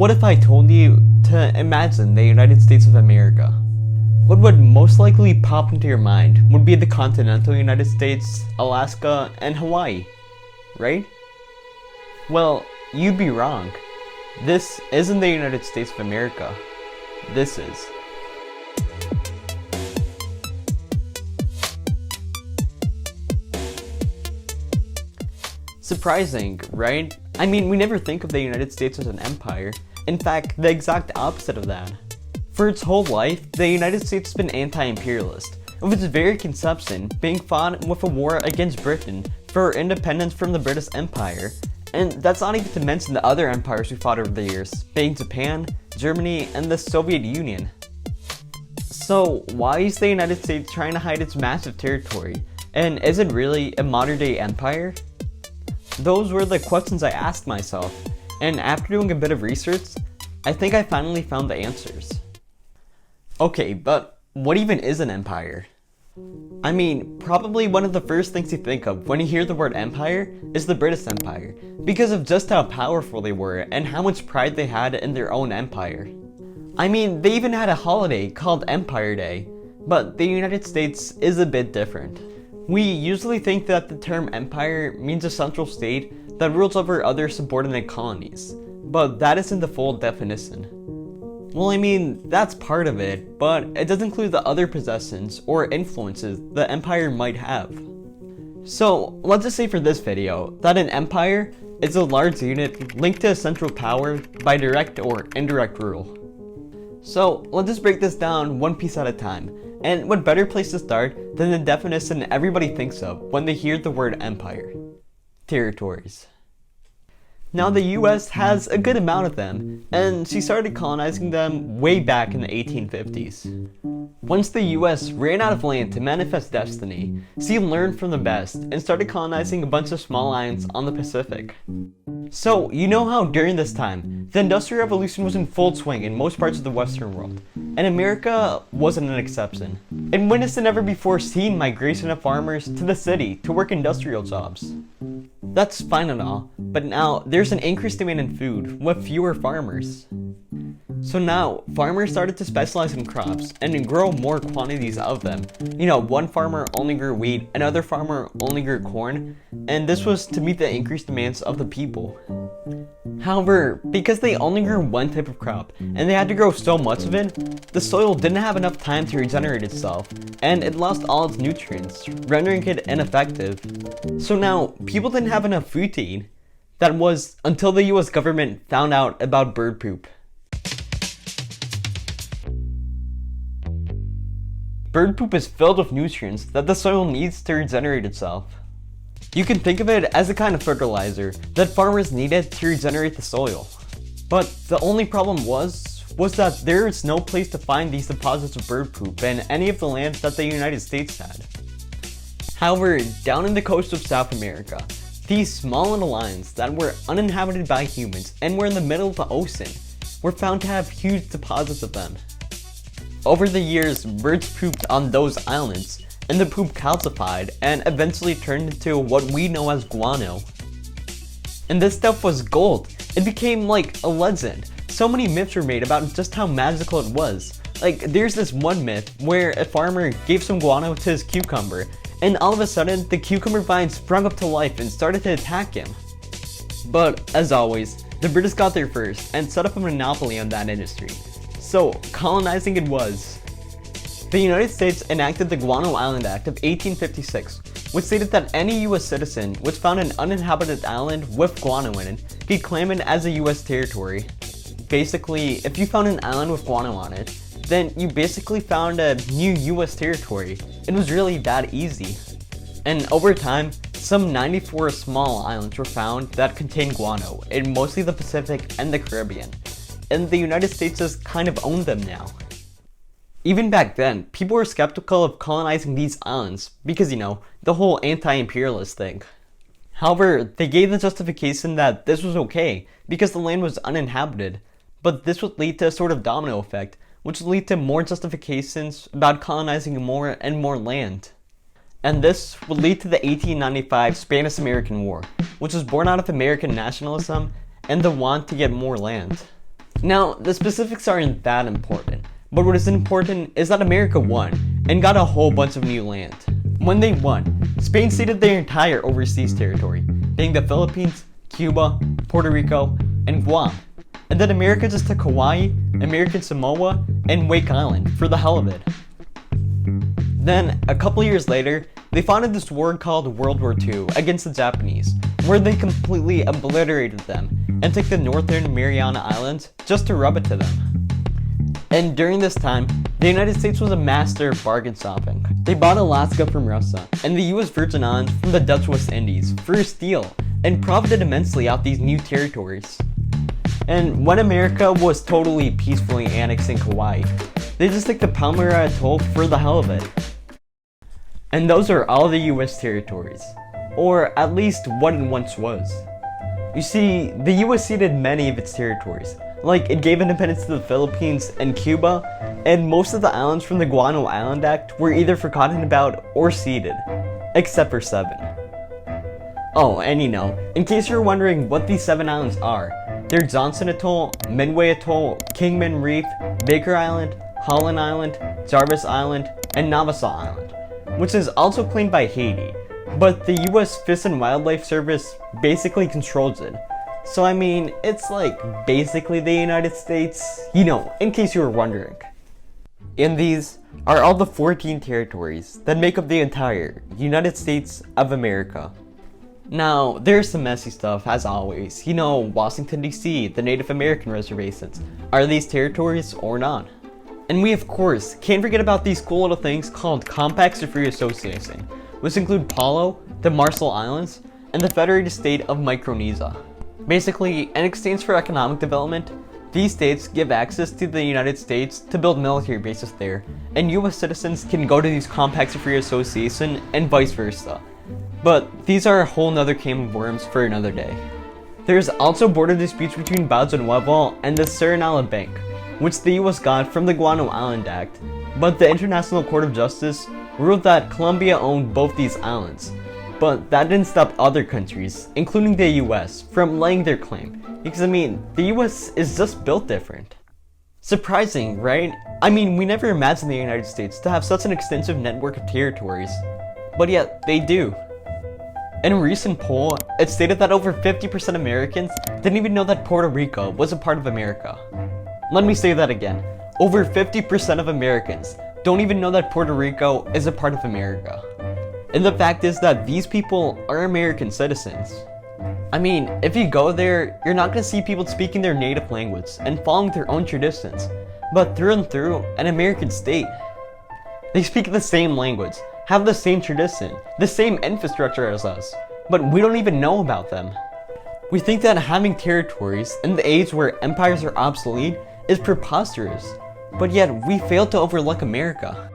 What if I told you to imagine the United States of America? What would most likely pop into your mind would be the continental United States, Alaska, and Hawaii, right? Well, you'd be wrong. This isn't the United States of America. This is. Surprising, right? I mean, we never think of the United States as an empire. In fact, the exact opposite of that. For its whole life, the United States has been anti-imperialist, with its very conception being fought with a war against Britain for independence from the British Empire. And that's not even to mention the other empires we fought over the years, being Japan, Germany, and the Soviet Union. So why is the United States trying to hide its massive territory? And is it really a modern-day empire? Those were the questions I asked myself, and after doing a bit of research, I think I finally found the answers. Okay, but what even is an empire? I mean, probably one of the first things you think of when you hear the word empire is the British Empire, because of just how powerful they were and how much pride they had in their own empire. I mean, they even had a holiday called Empire Day, but the United States is a bit different. We usually think that the term empire means a central state that rules over other subordinate colonies, but that isn't the full definition. Well, I mean, that's part of it, but it does include the other possessions or influences the empire might have. So, let's just say for this video that an empire is a large unit linked to a central power by direct or indirect rule. So, let's just break this down one piece at a time. And what better place to start than the definition everybody thinks of when they hear the word empire? Territories. Now the US has a good amount of them, and she started colonizing them way back in the 1850s. Once the US ran out of land to manifest destiny, she learned from the best and started colonizing a bunch of small islands on the Pacific. So, you know how during this time, the Industrial Revolution was in full swing in most parts of the Western world, and America wasn't an exception. It witnessed a never before seen migration of farmers to the city to work industrial jobs. That's fine and all, but now there's an increased demand in food with fewer farmers. So now, farmers started to specialize in crops and grow more quantities of them. You know, one farmer only grew wheat, another farmer only grew corn, and this was to meet the increased demands of the people. However, because they only grew one type of crop, and they had to grow so much of it, the soil didn't have enough time to regenerate itself, and it lost all its nutrients, rendering it ineffective. So now, people didn't have enough food to eat. That was until the US government found out about bird poop. Bird poop is filled with nutrients that the soil needs to regenerate itself. You can think of it as a kind of fertilizer that farmers needed to regenerate the soil. But the only problem was that there is no place to find these deposits of bird poop in any of the land that the United States had. However, down in the coast of South America, these small little islands that were uninhabited by humans and were in the middle of the ocean were found to have huge deposits of them. Over the years, birds pooped on those islands, and the poop calcified and eventually turned into what we know as guano. And this stuff was gold. It became like a legend. So many myths were made about just how magical it was. Like, there's this one myth where a farmer gave some guano to his cucumber, and all of a sudden, the cucumber vine sprung up to life and started to attack him. But, as always, the British got there first and set up a monopoly on that industry. So, colonizing it was. The United States enacted the Guano Island Act of 1856, which stated that any US citizen which found an uninhabited island with guano in it could claim it as a US territory. Basically, if you found an island with guano on it, then you basically found a new US territory. It was really that easy. And over time, some 94 small islands were found that contained guano in mostly the Pacific and the Caribbean. And the United States has kind of owned them now. Even back then, people were skeptical of colonizing these islands because, you know, the whole anti-imperialist thing. However, they gave the justification that this was okay because the land was uninhabited, but this would lead to a sort of domino effect, which would lead to more justifications about colonizing more and more land. And this would lead to the 1895 Spanish-American War, which was born out of American nationalism and the want to get more land. Now, the specifics aren't that important, but what is important is that America won and got a whole bunch of new land. When they won, Spain ceded their entire overseas territory, being the Philippines, Cuba, Puerto Rico, and Guam. And then America just took Hawaii, American Samoa, and Wake Island for the hell of it. Then, a couple years later, they fought in this war called World War II against the Japanese, where they completely obliterated them and took the Northern Mariana Islands just to rub it to them. And during this time, the United States was a master of bargain shopping. They bought Alaska from Russia and the US Virgin Islands from the Dutch West Indies for a steal and profited immensely out these new territories. And when America was totally peacefully annexing Hawaii, they just took the Palmyra Atoll for the hell of it. And those are all the US territories, or at least what it once was. You see, the US ceded many of its territories, like it gave independence to the Philippines and Cuba, and most of the islands from the Guano Island Act were either forgotten about or ceded, except for 7. Oh, and in case you're wondering what these 7 islands are, they're Johnson Atoll, Midway Atoll, Kingman Reef, Baker Island, Holland Island, Jarvis Island, and Nassau Island, which is also claimed by Haiti, but the US Fish and Wildlife Service basically controls it. So I mean, it's like basically the United States, in case you were wondering. And these are all the 14 territories that make up the entire United States of America. Now, there's some messy stuff, as always. Washington DC, the Native American reservations. Are these territories or not? And we, of course, can't forget about these cool little things called Compacts of Free Association, which include Palau, the Marshall Islands, and the Federated State of Micronesia. Basically, in exchange for economic development, these states give access to the United States to build military bases there, and US citizens can go to these Compacts of Free Association and vice versa. But these are a whole nother can of worms for another day. There's also border disputes between Bao de Nuevo and the Serenala Bank, which the US got from the Guano Island Act, but the International Court of Justice ruled that Colombia owned both these islands. But that didn't stop other countries, including the US, from laying their claim, because the US is just built different. Surprising, right? We never imagined the United States to have such an extensive network of territories, but yet they do. In a recent poll, it stated that over 50% of Americans didn't even know that Puerto Rico was a part of America. Let me say that again. Over 50% of Americans don't even know that Puerto Rico is a part of America. And the fact is that these people are American citizens. If you go there, you're not going to see people speaking their native language and following their own traditions, but through and through, an American state. They speak the same language, have the same tradition, the same infrastructure as us, but we don't even know about them. We think that having territories in the age where empires are obsolete is preposterous, but yet we fail to overlook America.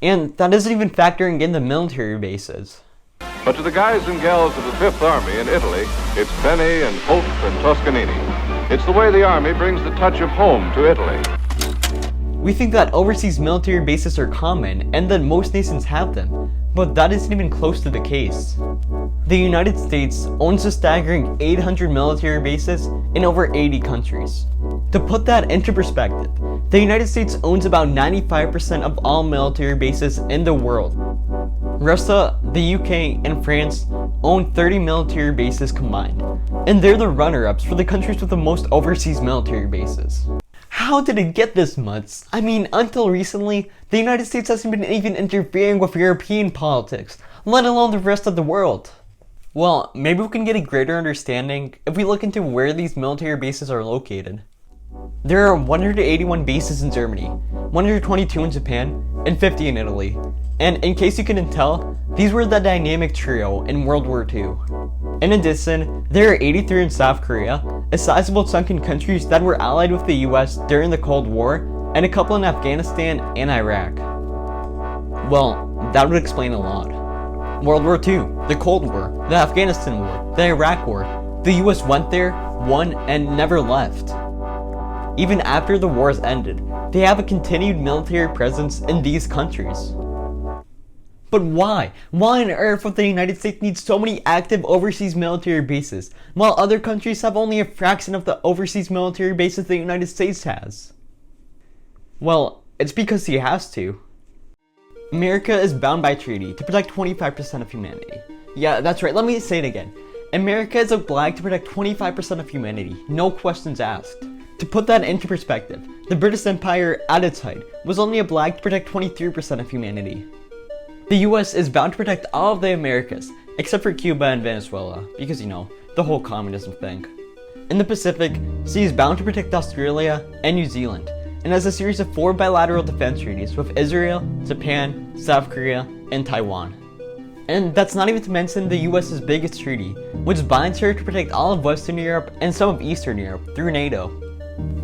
And that isn't even factoring in the military bases. But to the guys and gals of the Fifth Army in Italy, it's Penny and Hope and Toscanini. It's the way the Army brings the touch of home to Italy. We think that overseas military bases are common and that most nations have them, but that isn't even close to the case. The United States owns a staggering 800 military bases in over 80 countries. To put that into perspective, the United States owns about 95% of all military bases in the world. Russia, the UK, and France own 30 military bases combined, and they're the runner-ups for the countries with the most overseas military bases. How did it get this much? Until recently, the United States hasn't been even interfering with European politics, let alone the rest of the world. Well, maybe we can get a greater understanding if we look into where these military bases are located. There are 181 bases in Germany, 122 in Japan, and 50 in Italy. And in case you couldn't tell, these were the dynamic trio in World War II. In addition, there are 83 in South Korea, a sizable chunk in countries that were allied with the US during the Cold War, and a couple in Afghanistan and Iraq. Well, that would explain a lot. World War II, the Cold War, the Afghanistan War, the Iraq War, the US went there, won, and never left. Even after the wars ended, they have a continued military presence in these countries. But why? Why on earth would the United States need so many active overseas military bases, while other countries have only a fraction of the overseas military bases the United States has? Well, it's because he has to. America is bound by treaty to protect 25% of humanity. Yeah, that's right, let me say it again. America is obliged to protect 25% of humanity, no questions asked. To put that into perspective, the British Empire at its height was only obliged to protect 23% of humanity. The US is bound to protect all of the Americas, except for Cuba and Venezuela, because the whole communism thing. In the Pacific, she is bound to protect Australia and New Zealand, and has a series of 4 bilateral defense treaties with Israel, Japan, South Korea, and Taiwan. And that's not even to mention the US's biggest treaty, which binds her to protect all of Western Europe and some of Eastern Europe through NATO.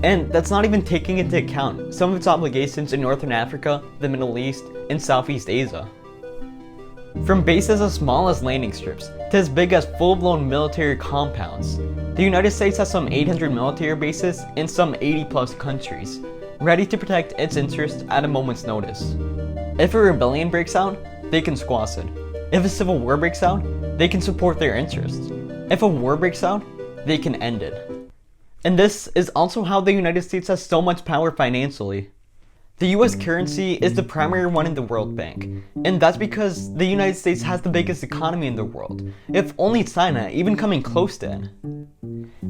And that's not even taking into account some of its obligations in Northern Africa, the Middle East, and Southeast Asia. From bases as small as landing strips to as big as full-blown military compounds, the United States has some 800 military bases in some 80 plus countries, ready to protect its interests at a moment's notice. If a rebellion breaks out, they can squash it. If a civil war breaks out, they can support their interests. If a war breaks out, they can end it. And this is also how the United States has so much power financially. The US currency is the primary one in the World Bank, and that's because the United States has the biggest economy in the world, if only China even coming close to it.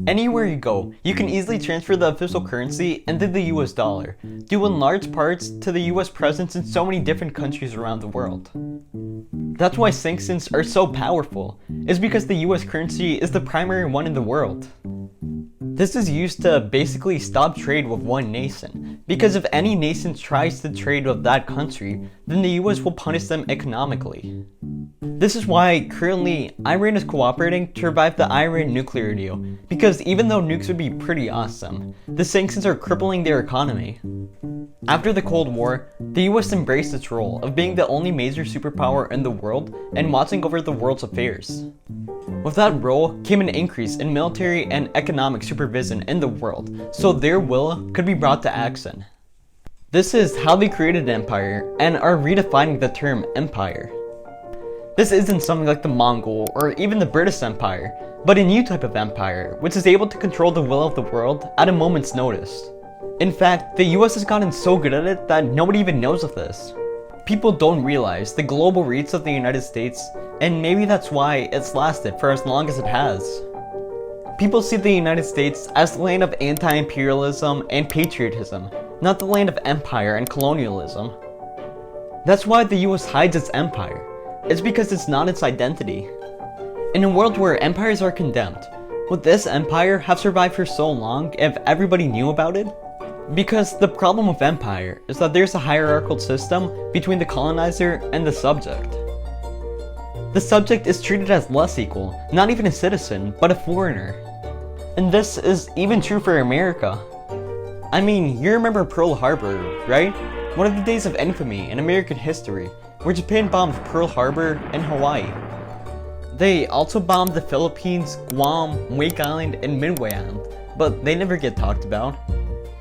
Anywhere you go, you can easily transfer the official currency into the US dollar, due in large parts to the US presence in so many different countries around the world. That's why sanctions are so powerful, is because the US currency is the primary one in the world. This is used to basically stop trade with one nation, because if any nation tries to trade with that country, then the US will punish them economically. This is why currently Iran is cooperating to revive the Iran nuclear deal, because even though nukes would be pretty awesome, the sanctions are crippling their economy. After the Cold War, the US embraced its role of being the only major superpower in the world and watching over the world's affairs. With that role came an increase in military and economic supervision in the world, so their will could be brought to action. This is how they created an empire and are redefining the term empire. This isn't something like the Mongol or even the British Empire, but a new type of empire which is able to control the will of the world at a moment's notice. In fact, the US has gotten so good at it that nobody even knows of this. People don't realize the global reach of the United States, and maybe that's why it's lasted for as long as it has. People see the United States as the land of anti-imperialism and patriotism, not the land of empire and colonialism. That's why the US hides its empire. It's because it's not its identity. In a world where empires are condemned, would this empire have survived for so long if everybody knew about it? Because the problem with empire is that there's a hierarchical system between the colonizer and the subject. The subject is treated as less equal, not even a citizen, but a foreigner. And this is even true for America. I mean, you remember Pearl Harbor, right? One of the days of infamy in American history, where Japan bombed Pearl Harbor and Hawaii. They also bombed the Philippines, Guam, Wake Island, and Midway Island, but they never get talked about.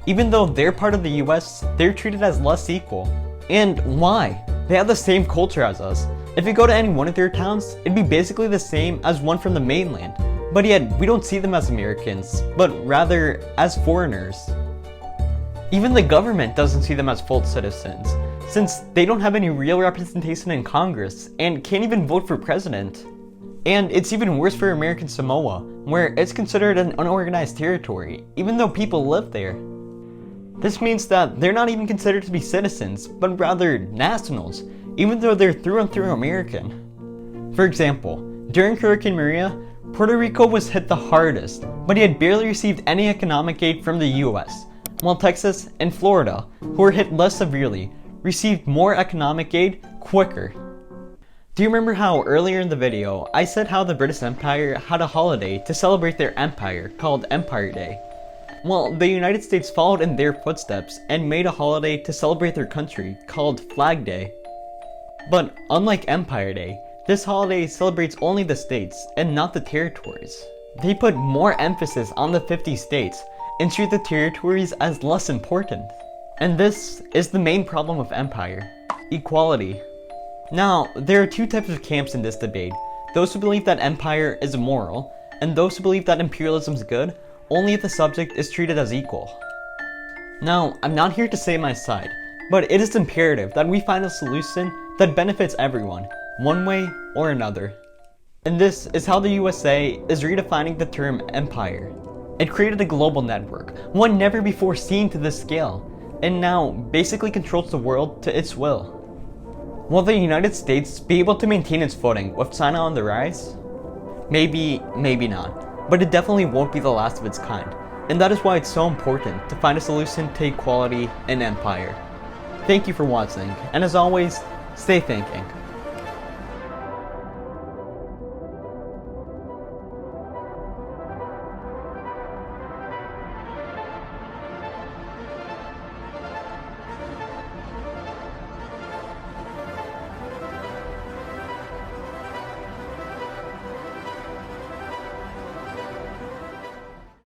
Even though they're part of the US, they're treated as less equal. And why? They have the same culture as us. If you go to any one of their towns, it'd be basically the same as one from the mainland. But yet, we don't see them as Americans, but rather as foreigners. Even the government doesn't see them as full citizens, since they don't have any real representation in Congress and can't even vote for president. And it's even worse for American Samoa, where it's considered an unorganized territory, even though people live there. This means that they're not even considered to be citizens, but rather nationals, even though they're through and through American. For example, during Hurricane Maria, Puerto Rico was hit the hardest, but it had barely received any economic aid from the US, while Texas and Florida, who were hit less severely, received more economic aid quicker. Do you remember how earlier in the video I said how the British Empire had a holiday to celebrate their empire called Empire Day? Well, the United States followed in their footsteps and made a holiday to celebrate their country called Flag Day. But unlike Empire Day, this holiday celebrates only the states and not the territories. They put more emphasis on the 50 states and treat the territories as less important. And this is the main problem with empire: equality. Now, there are two types of camps in this debate: those who believe that empire is immoral, and those who believe that imperialism is good only if the subject is treated as equal. Now, I'm not here to say my side, but it is imperative that we find a solution that benefits everyone, one way or another. And this is how the USA is redefining the term empire. It created a global network, one never before seen to this scale, and now basically controls the world to its will. Will the United States be able to maintain its footing with China on the rise? Maybe, maybe not, but it definitely won't be the last of its kind, and that is why it's so important to find a solution to equality in empire. Thank you for watching, and as always, stay thinking.